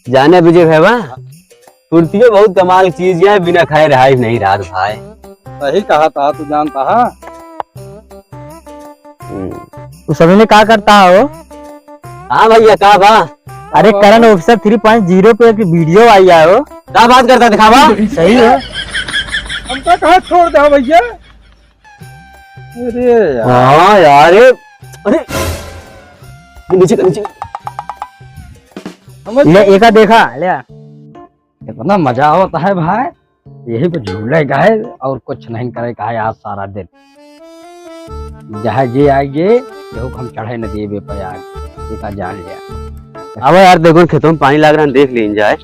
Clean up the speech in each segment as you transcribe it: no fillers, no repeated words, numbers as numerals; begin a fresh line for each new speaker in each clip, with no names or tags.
जाने बुझे भैया कुर्तियों बहुत कमाल चीज है, बिना खाए रहा नहीं रहा भाई।
सही कहा था, तू जानता है।
तू समझ में क्या करता है वो?
हाँ भैया का बा?
अरे करण ऑफिसर 3.0 पे एक वीडियो आई है वो।
क्या बात करता दिखावा?
सही है।
हम तो कहाँ छोड़ दे भैया। अरे यार।
हाँ यार अरे नीचे नीचे
ले एक देखा ले।
इतना मजा आता है भाई, यही पे झूलेगा है और कुछ नहीं करेगा है आज सारा दिन। जहाँ ये आइए देखो हम चढ़े न दिए पे आग एक जान लिया।
अब यार देखो खेतों में पानी लग रहा है, देख लीन जाए।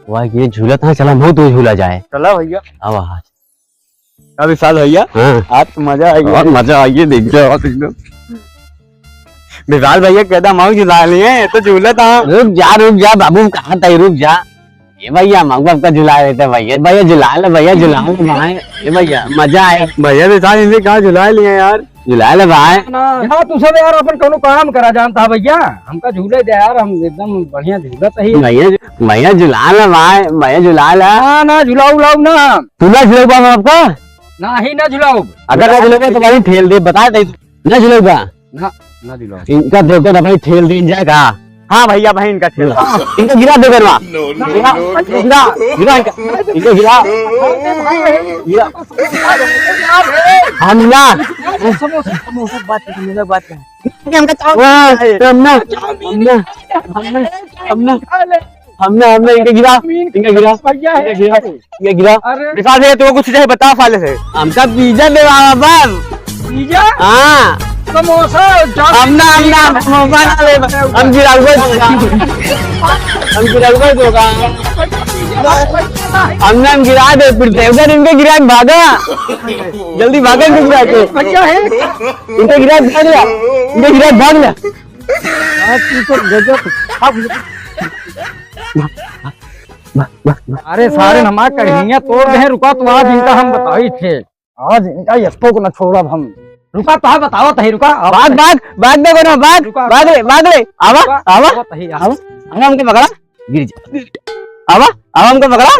वाह ये झूला कहाँ चला, बहुत दूर झूला जाए।
चला भैया
अब आज
अभी साल भैया।
हाँ
आज तो मजा आएगा।
बहुत मजा आइए देख जाओ एकदम।
विशाल भैया कहता माऊ झुला लिए तो झूला था।
रुक जा बाबू, कहाँ तक रुक जा। ये भैया मांगू आपका झुला देते भैया। भैया झुला ले भाई। ये भैया मजा आए
भैया विशाल इनसे कहाँ झुला लिए यार।
झुला ले भाई।
हाँ तू सब यार अपन कोनो काम करा जानता भैया, हमका झूले दे यार, हम एकदम बढ़िया झूलत है।
भैया झुला ले भाई, भैया झुला ले।
ना झुलाऊ ना
झूला झुलेगा आपका
ना ही ना झुलाऊ।
अगर ना झुलेगा तो भाई ठेल दे, बता दे ना झुलेगा
ना झुलाऊ।
इनका देखो ना भाई ठेल दे जाएगा।
हाँ भैया भाई इनका ठेल
इनका गिरा दे करवा गिरा हम ना हमने इनके गिरा
विशाल भैया तो कुछ चाहे बता साले से।
हमका पिज्जा दे बस।
पिज्जा
हाँ
समोसा
हम गिरा दे फिर उधर इनके गिरा भागा, जल्दी भागा इनके गिरा के। इनके गिरा भाग लिया, इनके गिरा भाग लिया।
अरे सारे हमारे कढ़िया तोड़ रहे। रुका तो आज इनका हम बताई थे, आज इनका यस्तो को न छोड़ा हम। रुका तो बताओ तही रुका
भाग देखो ना भाग ले आवा हमको पकड़ा गिर जा। आवा हमको पकड़ा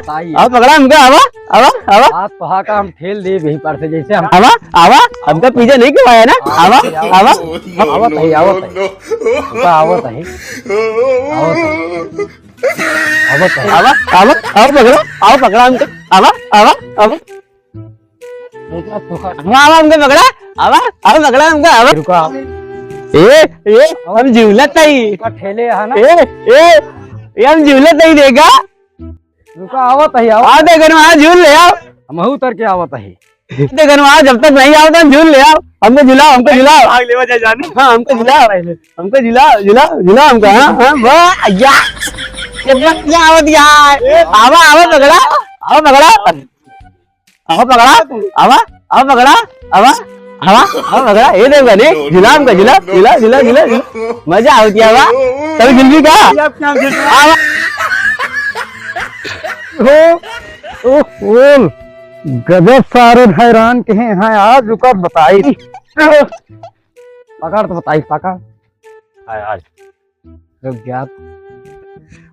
हमको
आज तो का हम ठेल दे यही पर से जैसे हम
हमको पीछे नहीं खवाया ना। पकड़ा हमको
रुका।
हम झूलत ही
ठेले है ना
हम झूलत ही देगा।
रुका आवत है
आओ देखो वहाँ झूल ले आओ,
हम उतर के आवत है।
देखो वहाँ जब तक नहीं आओ तो झूल ले आओ। हमको झुलाओ
भाग ले वजह जानू।
हाँ हमको झुलाओ हमको। हाँ वाह या कितना आवत यार। आवा पकड़ा ये देखो नहीं झुला मजा आती है। तभी झुलवी का
गजब सारे हैरान के हैं आज। रुका बताई पकड़ तो बताई पकड़ आज रुक जा।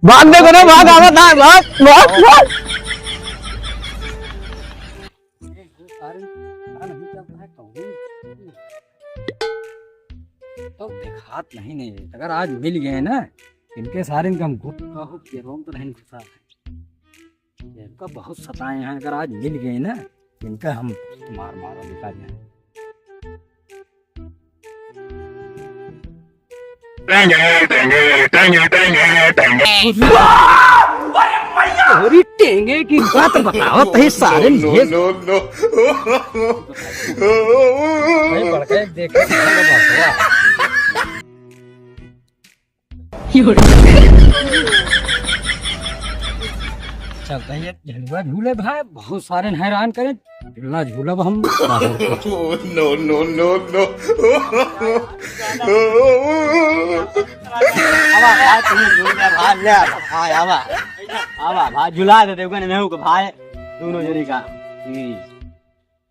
भाग देखो ना भाग
तो दिखात नहीं अगर आज मिल गए ना इनके सारे इनका गुटका हो पेरों तो नहीं घुसा है। इनका बहुत सताए हैं, अगर आज मिल गए ना इनका हम मार दिखा जाए। टेंगे की बात बताओ तो सारे चलता है झुलवा झूले भाई, बहुत सारे हैरान करें झूला झूलब हम।
झुला दे भाई दोनों जनी का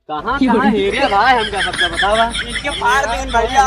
कहाँ हेरे भाई हमका बतावा। इनके मार देन भैया।